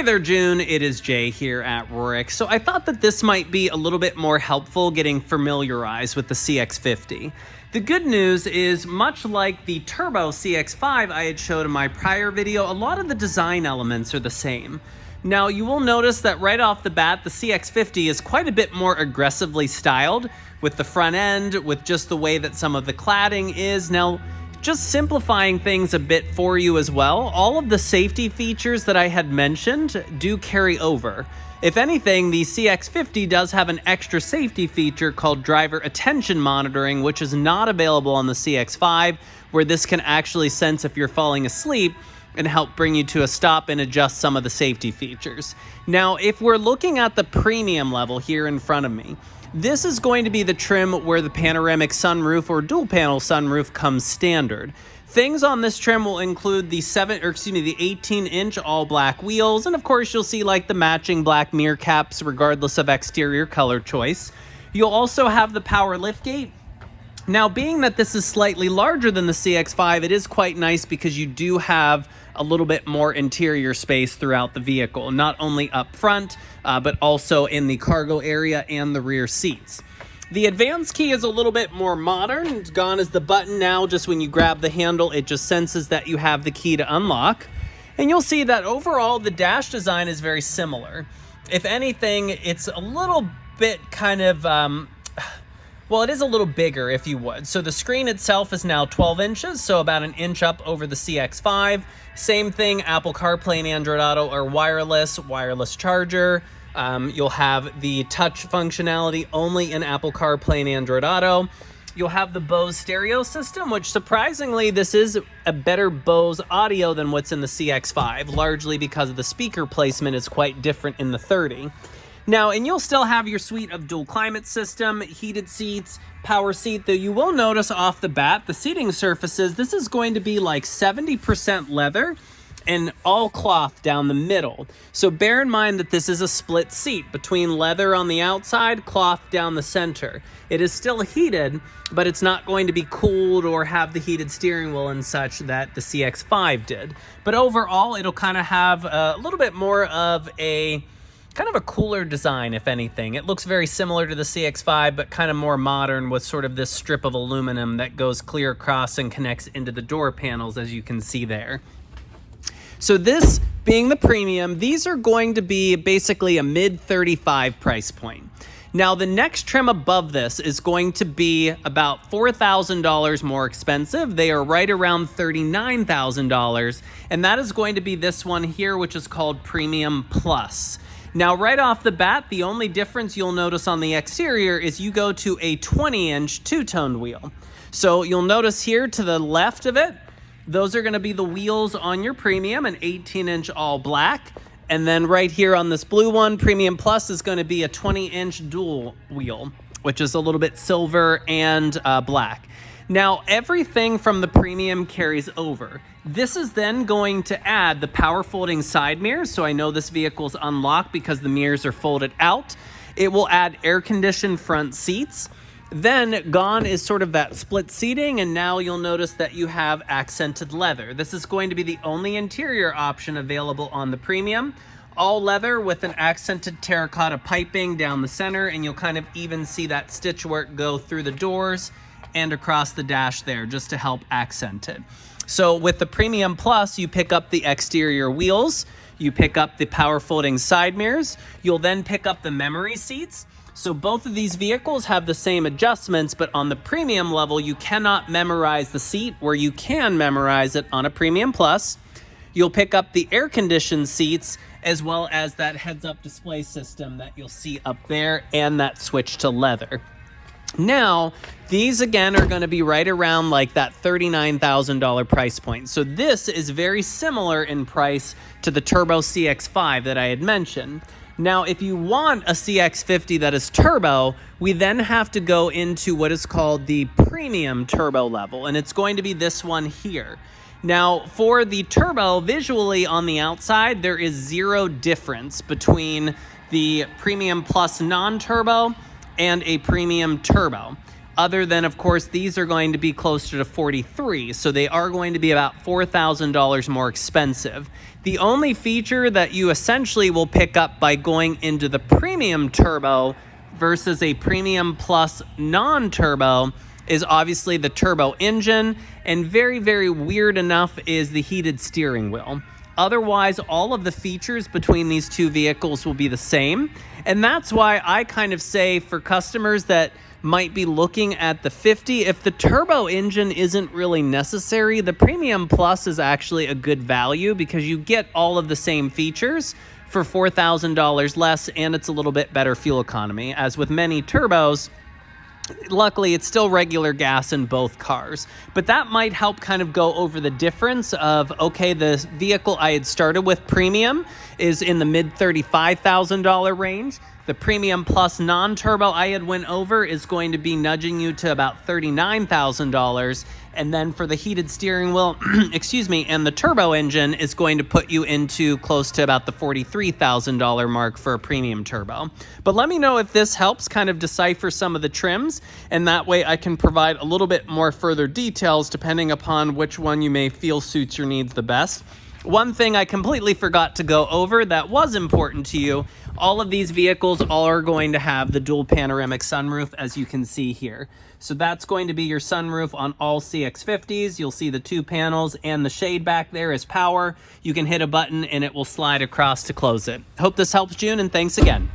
Hey there, June. It is Jay here at Rorik. So I thought that this might be a little bit more helpful getting familiarized with the CX-50. The good news is, much like the Turbo CX-5 I had showed in my prior video, a lot of the design elements are the same. Now, you will notice that right off the bat, the CX-50 is quite a bit more aggressively styled with the front end, with just the way that some of the cladding is. Now, just simplifying things a bit for you as well, all of the safety features that I had mentioned do carry over. If anything, the CX-50 does have an extra safety feature called driver attention monitoring, which is not available on the CX-5, where this can actually sense if you're falling asleep and help bring you to a stop and adjust some of the safety features. Now, if we're looking at the premium level here in front of me, this is going to be the trim where the panoramic sunroof or dual panel sunroof comes standard. Things on this trim will include the 18-inch all black wheels, and of course you'll see like the matching black mirror caps regardless of exterior color choice. You'll also have the power liftgate. Now, being that this is slightly larger than the CX-5, it is quite nice because you do have a little bit more interior space throughout the vehicle, not only up front, but also in the cargo area and the rear seats. The advance key is a little bit more modern. Gone is the button now. Just when you grab the handle, it just senses that you have the key to unlock. And you'll see that overall, the dash design is very similar. If anything, it's a little bit kind of, well, it is a little bigger, if you would. So the screen itself is now 12 inches, so about an inch up over the CX-5. Same thing, Apple CarPlay and Android Auto are wireless charger. You'll have the touch functionality only in Apple CarPlay and Android Auto. You'll have the Bose stereo system, which surprisingly, this is a better Bose audio than what's in the CX-5, largely because the speaker placement is quite different in the 30. Now, and you'll still have your suite of dual climate system, heated seats, power seat, though you will notice off the bat, the seating surfaces, this is going to be like 70% leather and all cloth down the middle. So bear in mind that this is a split seat between leather on the outside, cloth down the center. It is still heated, but it's not going to be cooled or have the heated steering wheel and such that the CX-5 did. But overall, it'll kind of have a little bit more of a kind of a cooler design, if anything. It looks very similar to the CX-5, but kind of more modern with sort of this strip of aluminum that goes clear across and connects into the door panels, as you can see there. So this being the premium, these are going to be basically a mid-35 price point. Now, the next trim above this is going to be about $4,000 more expensive. They are right around $39,000, and that is going to be this one here, which is called Premium Plus. Now, right off the bat, the only difference you'll notice on the exterior is you go to a 20-inch two-toned wheel. So you'll notice here to the left of it, those are going to be the wheels on your Premium, an 18-inch all black. And then right here on this blue one, Premium Plus is going to be a 20-inch dual wheel, which is a little bit silver and black. Now, everything from the Premium carries over. This is then going to add the power folding side mirrors. So I know this vehicle's unlocked because the mirrors are folded out. It will add air-conditioned front seats. Then gone is sort of that split seating, and now you'll notice that you have accented leather. This is going to be the only interior option available on the Premium. All leather with an accented terracotta piping down the center, and you'll kind of even see that stitch work go through the doors and across the dash there, just to help accent it. So with the Premium Plus, you pick up the exterior wheels, you pick up the power folding side mirrors, you'll then pick up the memory seats. So both of these vehicles have the same adjustments, but on the Premium level, you cannot memorize the seat where you can memorize it on a Premium Plus. You'll pick up the air-conditioned seats, as well as that heads-up display system that you'll see up there, and that switch to leather. Now, these again are going to be right around like that $39,000 price point. So this is very similar in price to the Turbo CX-5 that I had mentioned. Now, if you want a CX-50 that is turbo, we then have to go into what is called the Premium Turbo level, and it's going to be this one here. Now, for the turbo, visually on the outside, there is zero difference between the Premium Plus non-turbo and a Premium Turbo. other than, of course, these are going to be closer to $43,000, so they are going to be about $4,000 more expensive. The only feature that you essentially will pick up by going into the premium turbo versus a premium plus non-turbo is obviously the turbo engine, and very, very weird enough is the heated steering wheel. Otherwise, all of the features between these two vehicles will be the same, and that's why I kind of say for customers that might be looking at the 50, if the turbo engine isn't really necessary, the Premium Plus is actually a good value because you get all of the same features for $4,000 less, and it's a little bit better fuel economy. As with many turbos, luckily it's still regular gas in both cars, but that might help kind of go over the difference of, okay, the vehicle I had started with premium is in the mid $35,000 range. The Premium Plus non-turbo I had went over is going to be nudging you to about $39,000. And then for the heated steering wheel, excuse me, and the turbo engine is going to put you into close to about the $43,000 mark for a premium turbo. But let me know if this helps kind of decipher some of the trims, and that way I can provide a little bit more further details depending upon which one you may feel suits your needs the best. One thing I completely forgot to go over that was important to you, all of these vehicles are going to have the dual panoramic sunroof, as you can see here. So that's going to be your sunroof on all CX-50s. You'll see the 2 panels, and the shade back there is power. You can hit a button and it will slide across to close it. Hope this helps, June, and thanks again.